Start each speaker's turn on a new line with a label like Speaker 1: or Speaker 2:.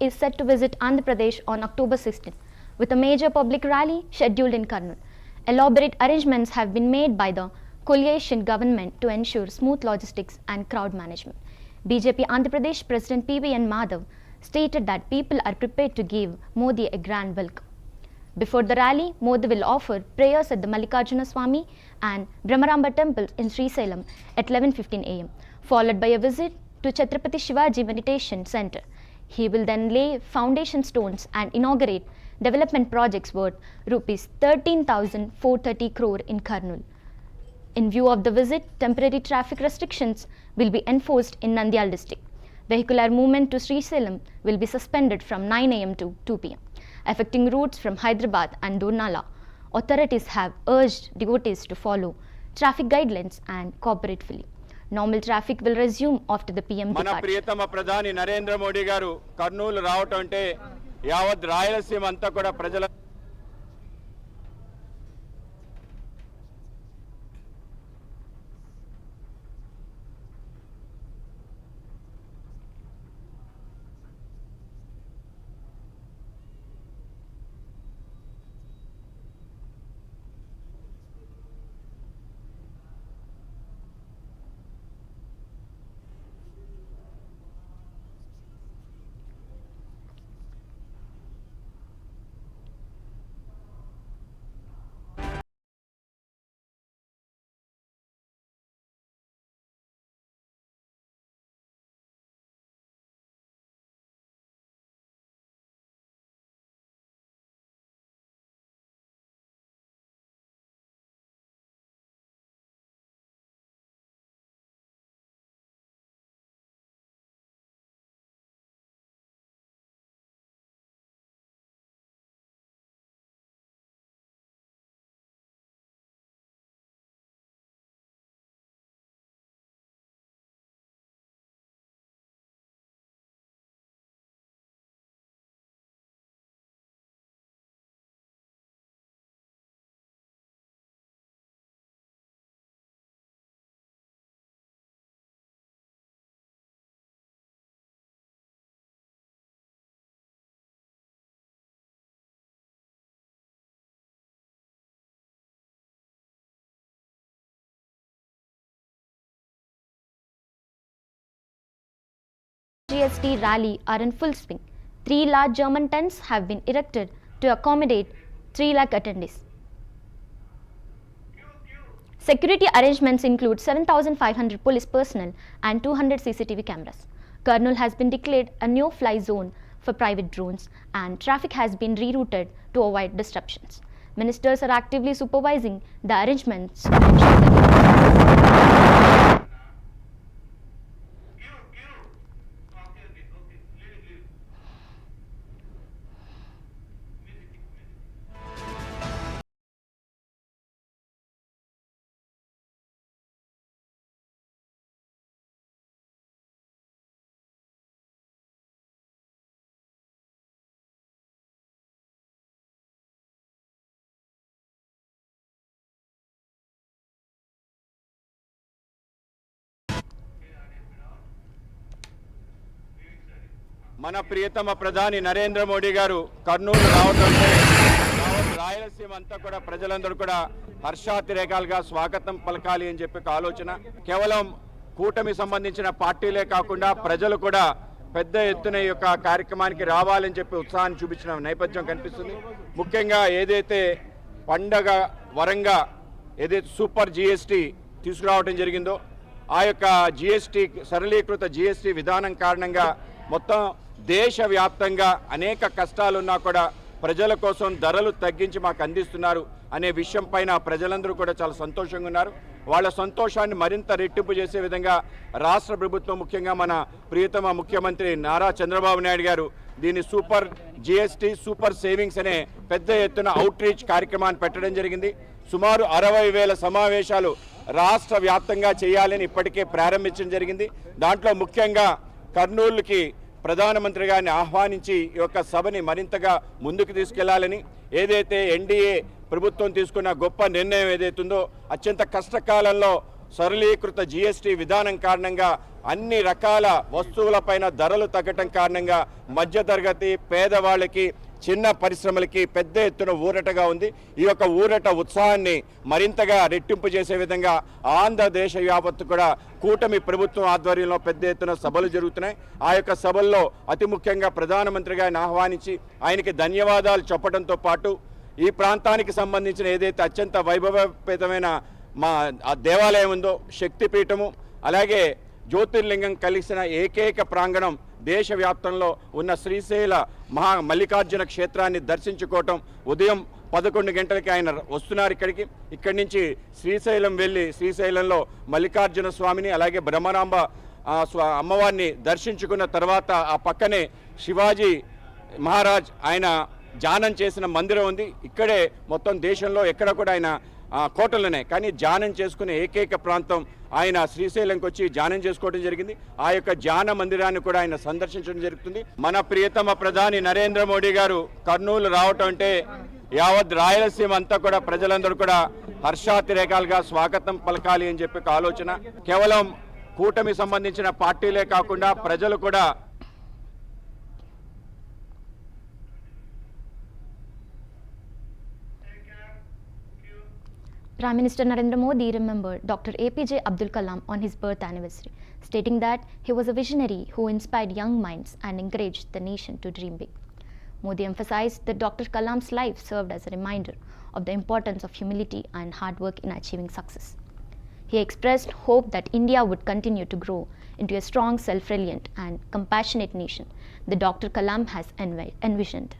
Speaker 1: is set to visit Andhra Pradesh on October 16, with a major public rally scheduled in Kurnool. Elaborate arrangements have been made by the coalition government to ensure smooth logistics and crowd management. BJP Andhra Pradesh President PVN Madhav stated that people are prepared to give Modi a grand welcome. Before the rally, Modi will offer prayers at the Mallikarjuna Swami and Brahmaramba temples in Srisailam at 11:15 am, followed by a visit to Chhatrapati Shivaji Meditation Center. He will then lay foundation stones and inaugurate development projects worth rupees 13,430 crore in Kurnool. In view of the visit, temporary traffic restrictions will be enforced in Nandyal district. Vehicular movement to Srisailam will be suspended from 9 am to 2 pm. Affecting routes from Hyderabad and Dornala, authorities have urged devotees to follow traffic guidelines and cooperate fully. Normal traffic will resume after the PM departure.
Speaker 2: మన ప్రియతమ ప్రధాని నరేంద్ర మోడీ గారు కర్నూలు రావటం అంటే యావత్ రాయలసీమ అంతా కూడా ప్రజల
Speaker 1: GST rally are in full swing. 3 large German tents have been erected to accommodate 3 lakh attendees. Security arrangements include 7,500 police personnel and 200 CCTV cameras. Kurnool has been declared a no-fly zone for private drones, and traffic has been rerouted to avoid disruptions. Ministers are actively supervising the arrangements to ensure that
Speaker 2: మన ప్రియతమ ప్రధాని నరేంద్ర మోడీ గారు కర్నూలు రావడంతో రాయలసీమ అంతా కూడా ప్రజలందరూ కూడా హర్షాతిరేకాలుగా స్వాగతం పలకాలి అని చెప్పి ఆలోచన. కేవలం కూటమి సంబంధించిన పార్టీలే కాకుండా ప్రజలు కూడా పెద్ద ఎత్తున ఈ యొక్క కార్యక్రమానికి రావాలని చెప్పి ఉత్సాహాన్ని చూపించిన నేపథ్యం కనిపిస్తుంది. ముఖ్యంగా ఏదైతే పండగ వరంగా ఏదైతే సూపర్ జిఎస్టీ తీసుకురావడం జరిగిందో ఆ యొక్క జిఎస్టీ సరళీకృత జిఎస్టీ విధానం కారణంగా మొత్తం దేశవ్యాప్తంగా అనేక కష్టాలున్నా కూడా ప్రజల కోసం ధరలు తగ్గించి మాకు అందిస్తున్నారు అనే విషయం పైన ప్రజలందరూ కూడా చాలా సంతోషంగా ఉన్నారు. వాళ్ళ సంతోషాన్ని మరింత రెట్టింపు చేసే విధంగా రాష్ట్ర ప్రభుత్వం ముఖ్యంగా మన ప్రియతమ ముఖ్యమంత్రి నారా చంద్రబాబు నాయుడు గారు దీన్ని సూపర్ జిఎస్టీ సూపర్ సేవింగ్స్ అనే పెద్ద ఎత్తున అవుట్ రీచ్ కార్యక్రమాన్ని పెట్టడం జరిగింది. సుమారు 60,000 సమావేశాలు రాష్ట్ర వ్యాప్తంగా చేయాలని ఇప్పటికే ప్రారంభించడం జరిగింది. దాంట్లో ముఖ్యంగా కర్నూలుకి ప్రధానమంత్రి గారిని ఆహ్వానించి ఈ యొక్క సభని మరింతగా ముందుకు తీసుకెళ్లాలని, ఏదైతే ఎన్డీఏ ప్రభుత్వం తీసుకున్న గొప్ప నిర్ణయం ఏదైతుందో అత్యంత కష్టకాలంలో సరళీకృత జిఎస్టీ విధానం కారణంగా అన్ని రకాల వస్తువులపైన ధరలు తగ్గటం కారణంగా మధ్యతరగతి పేదవాళ్ళకి చిన్న పరిశ్రమలకి పెద్ద ఎత్తున ఊరటగా ఉంది. ఈ యొక్క ఊరట ఉత్సాహాన్ని మరింతగా రెట్టింపు చేసే విధంగా ఆంధ్రదేశ యావత్తు కూడా కూటమి ప్రభుత్వం ఆధ్వర్యంలో పెద్ద ఎత్తున సభలు జరుగుతున్నాయి. ఆ యొక్క సభల్లో అతి ముఖ్యంగా ప్రధానమంత్రిగా ఆయన ఆహ్వానించి ఆయనకి ధన్యవాదాలు చెప్పడంతో పాటు ఈ ప్రాంతానికి సంబంధించిన ఏదైతే అత్యంత వైభవపేతమైన మా ఆ దేవాలయం ఉందో శక్తిపీఠము, అలాగే జ్యోతిర్లింగం కలిసిన ఏకైక ప్రాంగణం దేశవ్యాప్తంలో ఉన్న శ్రీశైల మల్లికార్జున క్షేత్రాన్ని దర్శించుకోవటం. ఉదయం 11 గంటలకి ఆయన వస్తున్నారు ఇక్కడికి. ఇక్కడి నుంచి శ్రీశైలం వెళ్ళి శ్రీశైలంలో మల్లికార్జున స్వామిని అలాగే బ్రహ్మరాంబ అమ్మవారిని దర్శించుకున్న తర్వాత ఆ పక్కనే శివాజీ మహారాజ్ ఆయన ధ్యానం చేసిన మందిరం ఉంది. ఇక్కడే మొత్తం దేశంలో ఎక్కడ కూడా ఆయన కోటలునే కానీ ధ్యానం చేసుకునే ఏకైక ప్రాంతం ఆయన శ్రీశైలంకి వచ్చి ధ్యానం చేసుకోవడం జరిగింది. ఆ యొక్క ధ్యాన మందిరాన్ని కూడా ఆయన సందర్శించడం జరుగుతుంది. మన ప్రియతమ ప్రధాని నరేంద్ర మోడీ గారు కర్నూలు రావటం అంటే యావత్ రాయలసీమ అంతా కూడా ప్రజలందరూ కూడా హర్షాతిరేకాలుగా స్వాగతం పలకాలి అని చెప్పి ఆలోచన. కేవలం కూటమి సంబంధించిన పార్టీలే కాకుండా ప్రజలు కూడా
Speaker 1: Prime Minister Narendra Modi remembered Dr. APJ Abdul Kalam on his birth anniversary, stating that he was a visionary who inspired young minds and encouraged the nation to dream big. Modi emphasized that Dr. Kalam's life served as a reminder of the importance of humility and hard work in achieving success. He expressed hope that India would continue to grow into a strong, self-reliant and compassionate nation that Dr. Kalam has envisioned.